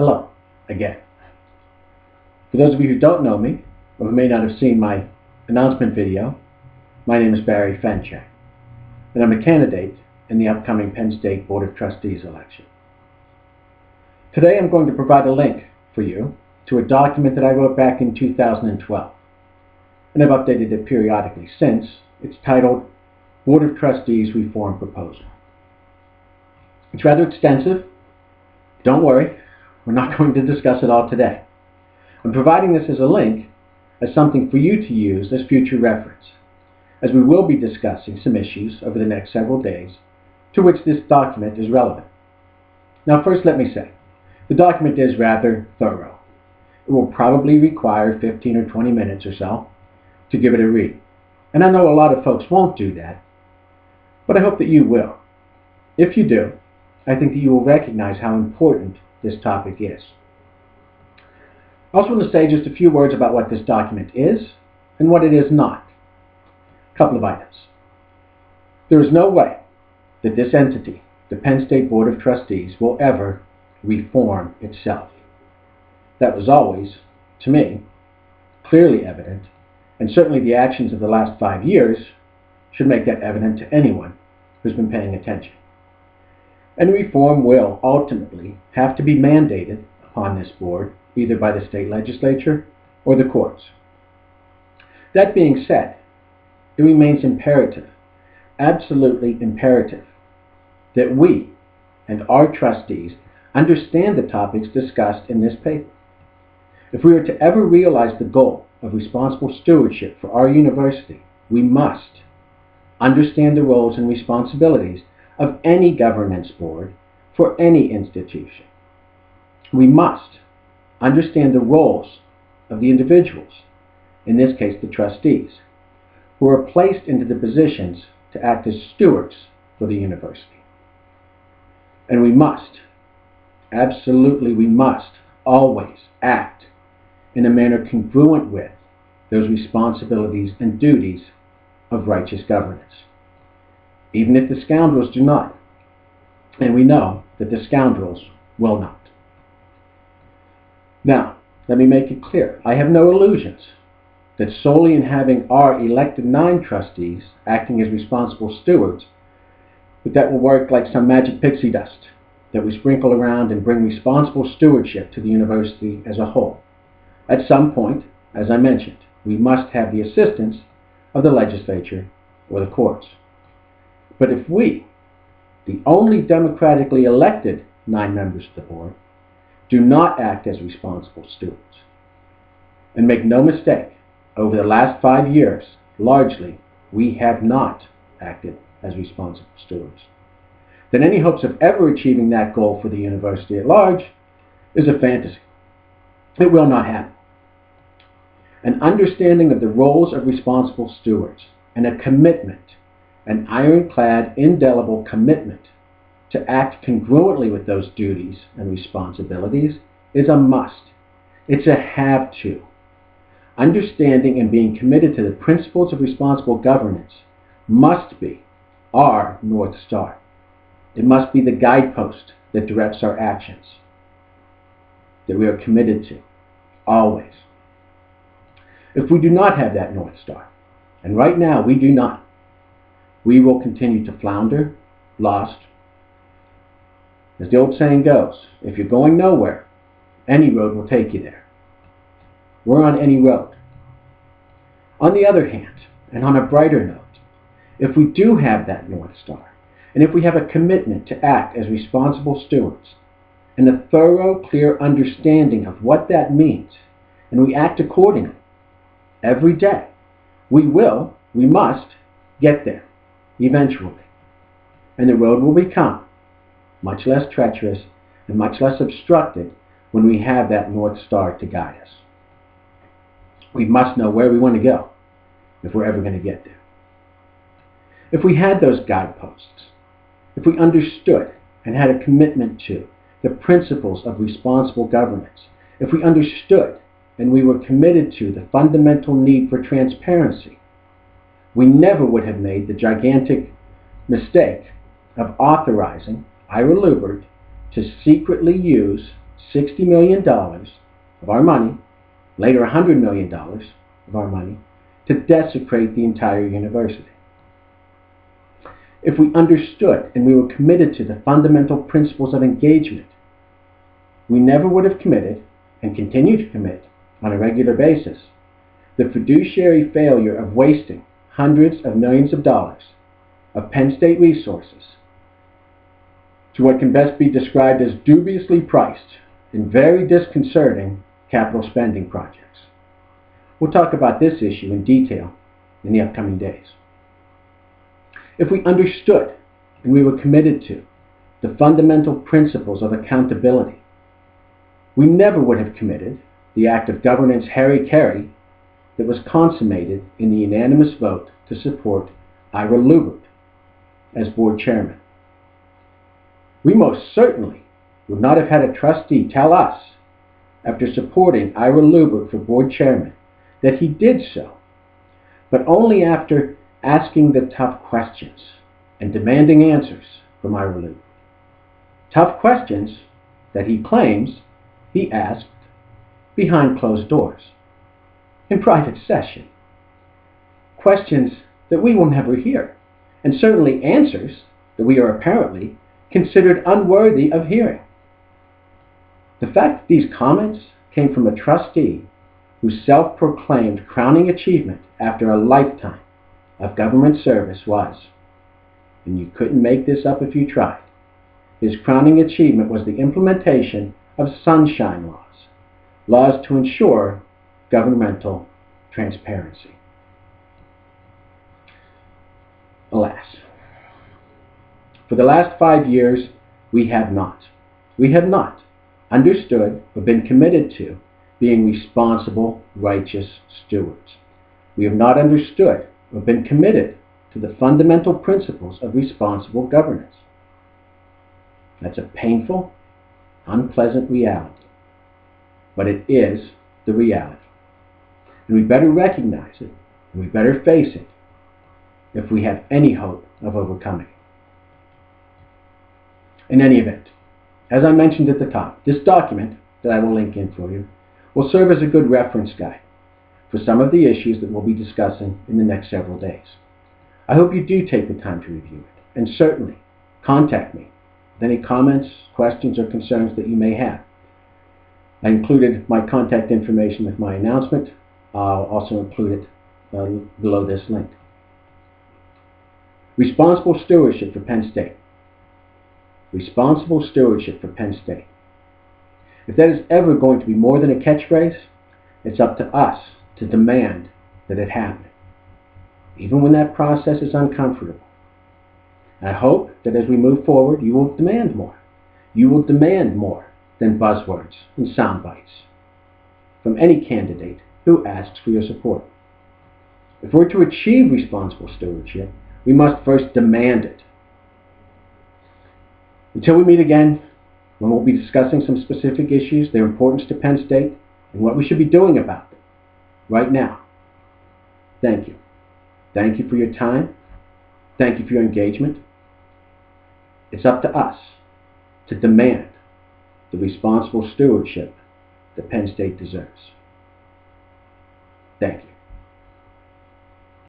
Hello, again. For those of you who don't know me, or who may not have seen my announcement video, my name is Barry Fenchak, and I'm a candidate in the upcoming Penn State Board of Trustees election. Today I'm going to provide a link for you to a document that I wrote back in 2012, and I've updated it periodically since. It's titled Board of Trustees Reform Proposal. It's rather extensive. Don't worry, we're not going to discuss it all today. I'm providing this as a link as something for you to use as future reference, as we will be discussing some issues over the next several days to which this document is relevant. Now first let me say, the document is rather thorough. It will probably require 15 or 20 minutes or so to give it a read. And I know a lot of folks won't do that, but I hope that you will. If you do, I think that you will recognize how important this topic is. I also want to say just a few words about what this document is and what it is not. A couple of items. There is no way that this entity, the Penn State Board of Trustees, will ever reform itself. That was always, to me, clearly evident, and certainly the actions of the last 5 years should make that evident to anyone who's been paying attention. And reform will ultimately have to be mandated upon this board, either by the state legislature or the courts. That being said, it remains imperative, absolutely imperative, that we and our trustees understand the topics discussed in this paper. If we are to ever realize the goal of responsible stewardship for our university, we must understand the roles and responsibilities of any governance board for any institution. We must understand the roles of the individuals, in this case the trustees, who are placed into the positions to act as stewards for the university. And we must, absolutely we must, always act in a manner congruent with those responsibilities and duties of righteous governance, even if the scoundrels do not. And we know that the scoundrels will not. Now, let me make it clear. I have no illusions that solely in having our elected 9 trustees acting as responsible stewards, that will work like some magic pixie dust that we sprinkle around and bring responsible stewardship to the university as a whole. At some point, as I mentioned, we must have the assistance of the legislature or the courts. But if we, the only democratically elected 9 members of the board, do not act as responsible stewards, and make no mistake, over the last 5 years, largely, we have not acted as responsible stewards, then any hopes of ever achieving that goal for the university at large is a fantasy. It will not happen. An understanding of the roles of responsible stewards and a commitment, an ironclad, indelible commitment to act congruently with those duties and responsibilities is a must. It's a have to. Understanding and being committed to the principles of responsible governance must be our North Star. It must be the guidepost that directs our actions, that we are committed to, always. If we do not have that North Star, and right now we do not, we will continue to flounder, lost. As the old saying goes, if you're going nowhere, any road will take you there. We're on any road. On the other hand, and on a brighter note, if we do have that North Star, and if we have a commitment to act as responsible stewards, and a thorough, clear understanding of what that means, and we act accordingly, every day, we must get there, eventually. And the road will become much less treacherous and much less obstructed when we have that North Star to guide us. We must know where we want to go if we're ever going to get there. If we had those guideposts, if we understood and had a commitment to the principles of responsible governance, if we understood and we were committed to the fundamental need for transparency, we never would have made the gigantic mistake of authorizing Ira Lubert to secretly use $60 million of our money, later $100 million of our money, to desecrate the entire university. If we understood and we were committed to the fundamental principles of engagement, we never would have committed, and continue to commit on a regular basis, the fiduciary failure of wasting hundreds of millions of dollars of Penn State resources to what can best be described as dubiously priced and very disconcerting capital spending projects. We'll talk about this issue in detail in the upcoming days. If we understood and we were committed to the fundamental principles of accountability, we never would have committed the act of governance hara-kiri that was consummated in the unanimous vote to support Ira Lubert as board chairman. We most certainly would not have had a trustee tell us, after supporting Ira Lubert for board chairman, that he did so, but only after asking the tough questions and demanding answers from Ira Lubert. Tough questions that he claims he asked behind closed doors, in private session. Questions that we will never hear, and certainly answers that we are apparently considered unworthy of hearing. The fact that these comments came from a trustee whose self-proclaimed crowning achievement after a lifetime of government service was, and you couldn't make this up if you tried, his crowning achievement was the implementation of sunshine laws, laws to ensure governmental transparency. Alas, for the last 5 years, we have not understood or been committed to being responsible, righteous stewards. We have not understood or been committed to the fundamental principles of responsible governance. That's a painful, unpleasant reality, but it is the reality. And we better recognize it, and we better face it if we have any hope of overcoming it. In any event, as I mentioned at the top, this document that I will link in for you will serve as a good reference guide for some of the issues that we'll be discussing in the next several days. I hope you do take the time to review it, and certainly contact me with any comments, questions, or concerns that you may have. I included my contact information with my announcement. I'll also include it below this link. Responsible stewardship for Penn State. Responsible stewardship for Penn State. If that is ever going to be more than a catchphrase, it's up to us to demand that it happen, even when that process is uncomfortable. I hope that as we move forward, you will demand more. You will demand more than buzzwords and sound bites from any candidate who asks for your support. If we're to achieve responsible stewardship, we must first demand it. Until we meet again, when we'll be discussing some specific issues, their importance to Penn State, and what we should be doing about them right now. Thank you. Thank you for your time. Thank you for your engagement. It's up to us to demand the responsible stewardship that Penn State deserves. Thank you.